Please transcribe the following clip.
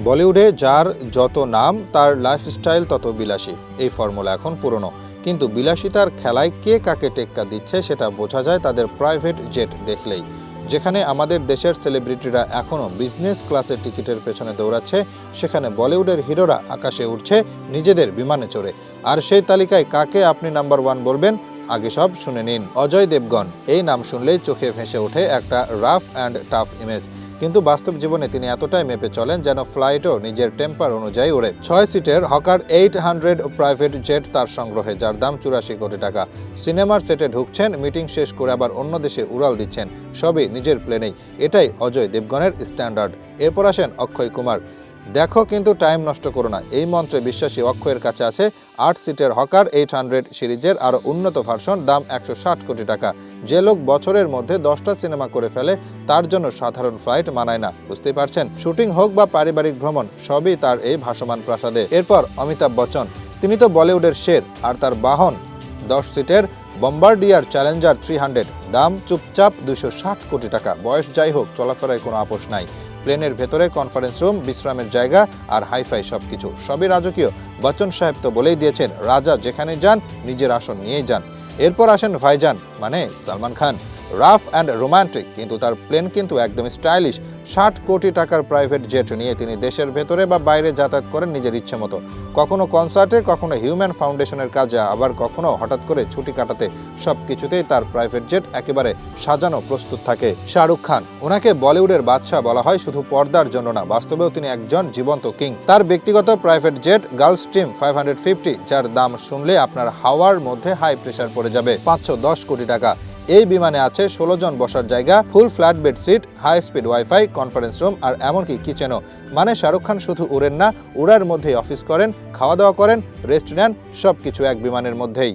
বলিউডে যার যত নাম তার লাইফস্টাইল তত বিলাসী, এই ফর্মুলা এখন পুরনো। কিন্তু বিলাসিতার খেলায় কে কাকে টেক্কা দিচ্ছে সেটা বোঝা যায় তাদের প্রাইভেট জেট দেখলেই। যেখানে আমাদের দেশের সেলিব্রিটিরা এখনও বিজনেস ক্লাসের টিকিটের পেছনে দৌড়াচ্ছে, সেখানে বলিউডের হিরোরা আকাশে উঠছে নিজেদের বিমানে চড়ে। আর সেই তালিকায় কাকে আপনি নাম্বার 1 বলবেন? আগে সব শুনে নিন। অজয় দেবগন, এই নাম শুনলেই চোখে ভেসে ওঠে একটা রাফ অ্যান্ড টাফ ইমেজ। কিন্তু বাস্তব জীবনে তিনি এতটাই মেপে চলেন যেন ফ্লাইটও নিজের টেম্পার অনুযায়ী ওড়ে। 6 সিটের হকার 800 প্রাইভেট জেট তার সংগ্রহে, যার দাম 84 কোটি টাকা। সিনেমার সেটে ঢুকছেন, মিটিং শেষ করে আবার অন্য দেশে উড়াল দিচ্ছেন, সবই নিজের প্লেনেই। এটাই অজয় দেবগনের স্ট্যান্ডার্ড। এরপর আসেন অক্ষয় কুমার। দেখো কিন্তু টাইম নষ্ট করো না, এই মন্ত্রে বিশ্বাসী অক্ষয়ের কাছে আছে 8 সিটের হকার 800 সিরিজের আরও উন্নত ভার্সন, দাম 160 কোটি টাকা। যে লোক বছরের মধ্যে 10টা সিনেমা করে ফেলে তার জন্য সাধারণ ফ্লাইট মানায় না, বুঝতেই পারছেন। শুটিং হোক বা পারিবারিক ভ্রমণ, সবই তার এই ভাসমান প্রাসাদে। এরপর অমিতাভ বচ্চন, তিনি তো বলিউডের শের, আর তার বাহন 10 সিটের বম্বার্ডিয়ার চ্যালেঞ্জার 300, দাম চুপচাপ 260 কোটি টাকা। বয়স যাই হোক, চলাফেরায় কোনো আপোষ নাই। প্লেনের ভেতরে কনফারেন্স রুম, বিশ্রামের জায়গা আর হাইফাই সবকিছু, সবই রাজকীয়। বচ্চন সাহেব তো বলেই দিয়েছেন, রাজা যেখানে যান নিজের আসন নিয়েই যান। এরপর আসেন ভাইজান মানে Salman Khan. Rough and romantic, কিন্তু তার প্লেন কিন্তু একদম স্টাইলিশ। 60 কোটি টাকার প্রাইভেট জেট নিয়ে তিনি দেশের ভেতরে বা বাইরে যাতায়াত করেন নিজের ইচ্ছে মতো। কখনো কনসার্টে, কখনো হিউম্যান ফাউন্ডেশনের কাজে, আবার কখনো হঠাৎ করে ছুটি কাটাতে। সবকিছুতেই তার প্রাইভেট জেট একেবারে সাজানো প্রস্তুত থাকে। শাহরুখ খান, ওনাকে বলিউডের বাদশাহ বলা হয় শুধু পর্দার জন্য না, বাস্তবেও তিনি একজন জীবন্ত কিং। তার ব্যক্তিগত প্রাইভেট জেট গালফস্ট্রিম 550, যার দাম শুনলে আপনার হাওয়ার মধ্যে হাই প্রেসার পড়ে যাবে। 510 কোটি টাকা। এই বিমানে আছে 16 জন বসার জায়গা, full flat bed seat, high speed WiFi, conference room আর এমনকি কিচেনও। মানে শাহরুখ খান শুধু উড়েন না, উড়ার মধ্যেই অফিস করেন, খাওয়া দাওয়া করেন, রেস্ট নেন, সবকিছু এক বিমানের মধ্যেই।